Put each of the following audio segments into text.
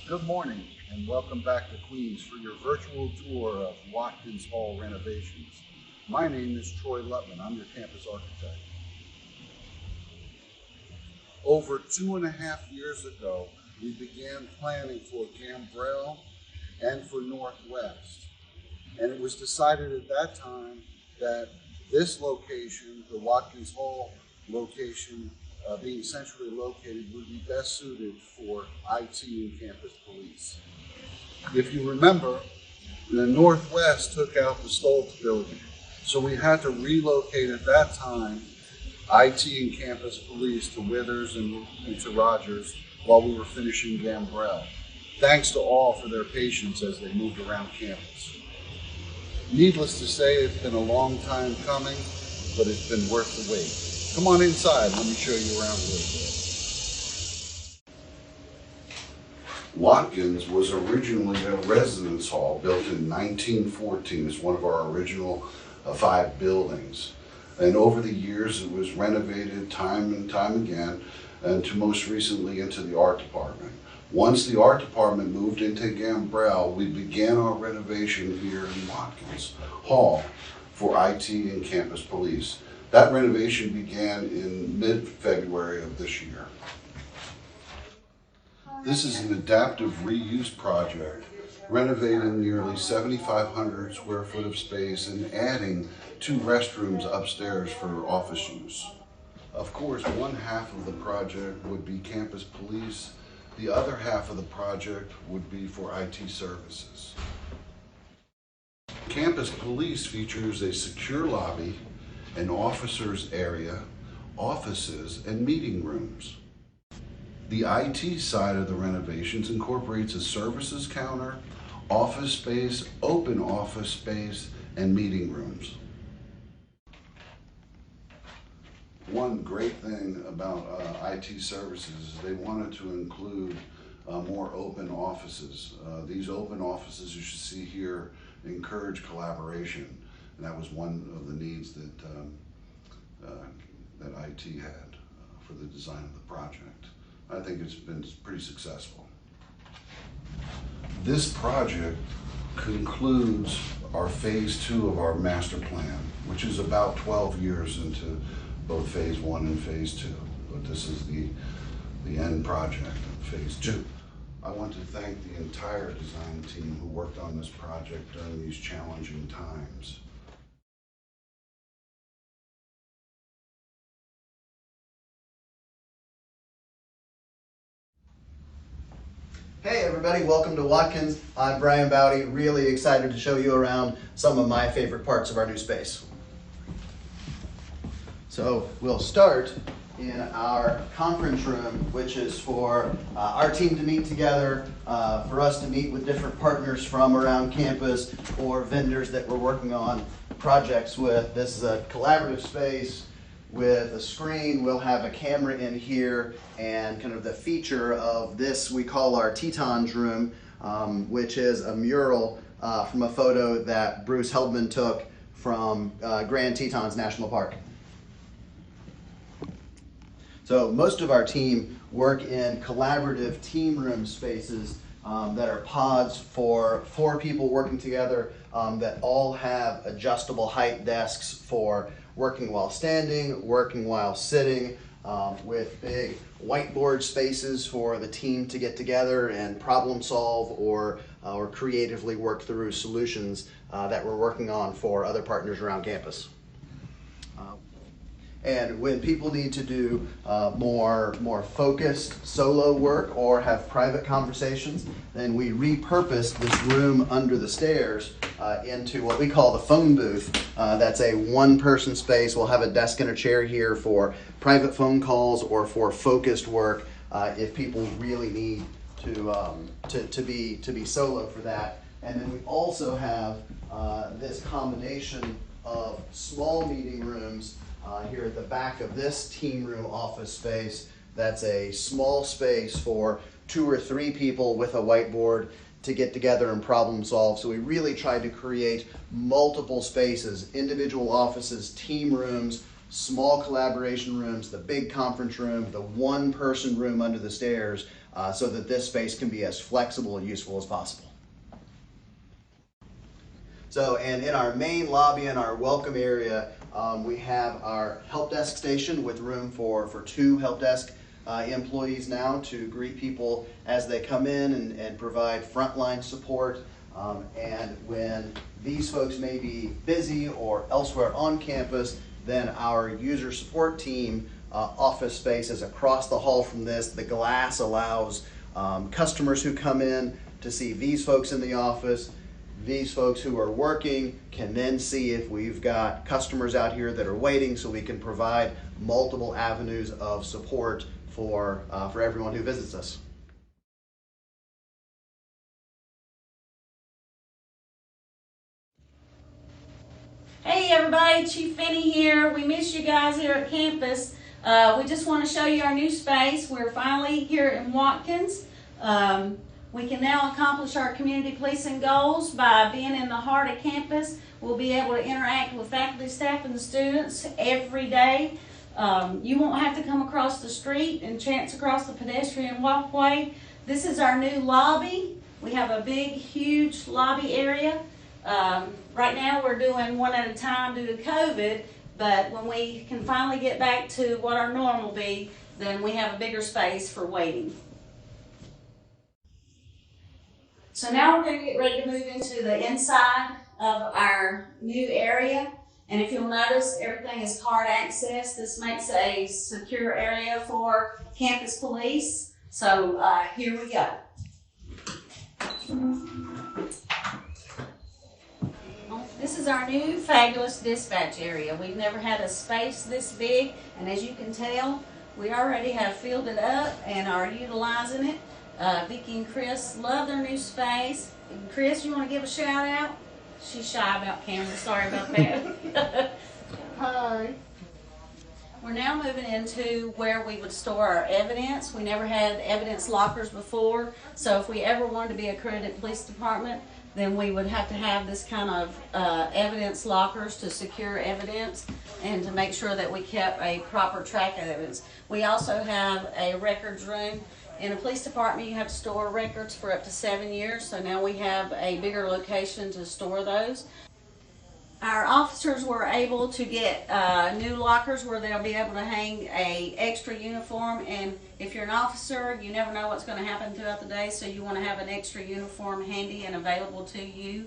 Good morning and welcome back to Queens for your virtual tour of Watkins Hall renovations. My name is Troy Lutman. I'm your campus architect. Over 2.5 years ago, we began planning for Gambrell and for Northwest. And it was decided at that time that this location, the Watkins Hall location, being centrally located, would be best suited for IT and campus police. If you remember, the Northwest took out the Stoltz building, so we had to relocate at that time IT and campus police to Withers and to Rogers while we were finishing Gambrell. Thanks to all for their patience as they moved around campus. Needless to say, it's been a long time coming, but it's been worth the wait. Come on inside, let me show you around a little bit. Watkins was originally a residence hall built in 1914. It's one of our original 5 buildings. And over the years it was renovated time and time again, and to most recently into the art department. Once the art department moved into Gambrell, we began our renovation here in Watkins Hall for IT and campus police. That renovation began in mid-February of this year. This is an adaptive reuse project, renovating nearly 7,500 square foot of space and adding 2 restrooms upstairs for office use. Of course, one half of the project would be campus police. The other half of the project would be for IT services. Campus police features a secure lobby, an officers area, offices, and meeting rooms. The IT side of the renovations incorporates a services counter, office space, open office space, and meeting rooms. One great thing about IT services is they wanted to include more open offices. These open offices you should see here encourage collaboration, and that was one of the needs that IT had for the design of the project. I think it's been pretty successful. This project concludes our phase 2 of our master plan, which is about 12 years into both phase 1 and phase 2. But this is the end project of phase 2. I want to thank the entire design team who worked on this project during these challenging times. Hey everybody, welcome to Watkins. I'm Brian Bowdy, really excited to show you around some of my favorite parts of our new space. So we'll start in our conference room, which is for our team to meet together, for us to meet with different partners from around campus or vendors that we're working on projects with. This is a collaborative space with a screen. We'll have a camera in here, and kind of the feature of this we call our Tetons room, which is a mural from a photo that Bruce Heldman took from Grand Tetons National Park. So most of our team work in collaborative team room spaces that are pods for 4 people working together that all have adjustable height desks for working while standing, working while sitting, with big whiteboard spaces for the team to get together and problem solve or creatively work through solutions that we're working on for other partners around campus. And when people need to do more focused solo work or have private conversations, then we repurpose this room under the stairs into what we call the phone booth. That's a 1-person space. We'll have a desk and a chair here for private phone calls or for focused work if people really need to be solo for that. And then we also have this combination of small meeting rooms here at the back of this team room office space. That's a small space for 2 or 3 people with a whiteboard to get together and problem solve. So we really tried to create multiple spaces, individual offices, team rooms, small collaboration rooms, the big conference room, the 1-person room under the stairs, so that this space can be as flexible and useful as possible. So, and in our main lobby and our welcome area, we have our help desk station with room for 2 help desk employees now to greet people as they come in and provide frontline support. And when these folks may be busy or elsewhere on campus, then our user support team office space is across the hall from this. The glass allows customers who come in to see these folks in the office. These folks who are working can then see if we've got customers out here that are waiting, so we can provide multiple avenues of support for everyone who visits us. Hey everybody, Chief Finney here. We miss you guys here at campus. We just want to show you our new space. We're finally here in Watkins. We can now accomplish our community policing goals by being in the heart of campus. We'll be able to interact with faculty, staff, and students every day. You won't have to come across the street and chance across the pedestrian walkway. This is our new lobby. We have a big, huge lobby area. Right now we're doing one at a time due to COVID, but when we can finally get back to what our norm will be, then we have a bigger space for waiting. So now we're going to get ready to move into the inside of our new area. And if you'll notice, everything is card access. This makes a secure area for campus police. So here we go. This is our new fabulous dispatch area. We've never had a space this big, and as you can tell, we already have filled it up and are utilizing it. Vicki and Chris love their new space. Chris, you want to give a shout out? She's shy about camera, sorry about that. Hi. We're now moving into where we would store our evidence. We never had evidence lockers before, so if we ever wanted to be a accredited police department, then we would have to have this kind of evidence lockers to secure evidence and to make sure that we kept a proper track of evidence. We also have a records room. In a police department, you have to store records for up to 7 years, so now we have a bigger location to store those. Our officers were able to get new lockers where they'll be able to hang a extra uniform, and if you're an officer, you never know what's going to happen throughout the day, so you want to have an extra uniform handy and available to you.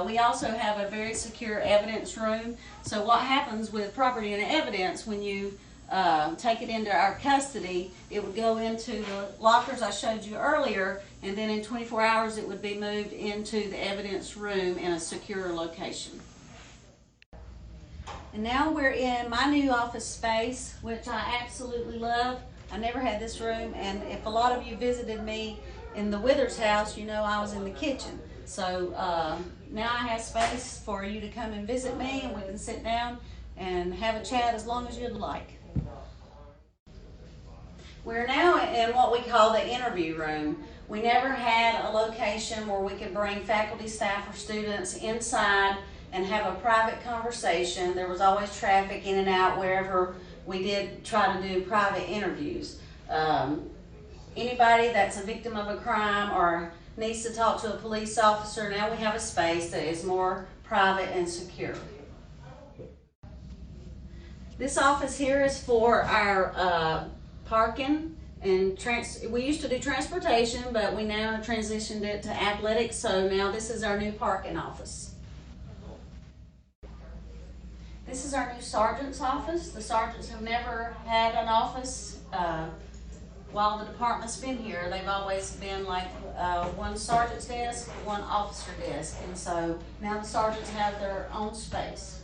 We also have a very secure evidence room. So what happens with property and evidence when you take it into our custody, it would go into the lockers I showed you earlier, and then in 24 hours it would be moved into the evidence room in a secure location. And now we're in my new office space, which I absolutely love. I never had this room, and if a lot of you visited me in the Withers house, you know I was in the kitchen. So now I have space for you to come and visit me, and we can sit down and have a chat as long as you'd like. We're now in what we call the interview room. We never had a location where we could bring faculty, staff, or students inside and have a private conversation. There was always traffic in and out wherever we did try to do private interviews. Anybody that's a victim of a crime or needs to talk to a police officer, now we have a space that is more private and secure. This office here is for our parking and we used to do transportation, but we now transitioned it to athletics, so now this is our new parking office. This is our new sergeant's office. The sergeants have never had an office while the department's been here. They've always been like one sergeant's desk, one officer desk, and so now the sergeants have their own space.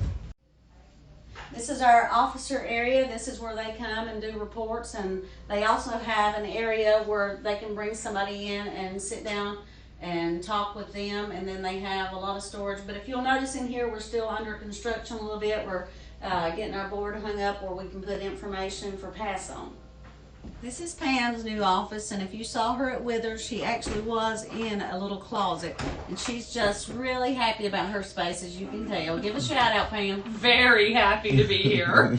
This is our officer area. This is where they come and do reports, and they also have an area where they can bring somebody in and sit down and talk with them, and then they have a lot of storage. But if you'll notice in here, we're still under construction a little bit. We're getting our board hung up where we can put information for pass on. This is Pam's new office, and if you saw her at Withers, she actually was in a little closet, and she's just really happy about her space, as you can tell. Give a shout out, Pam. Very happy to be here.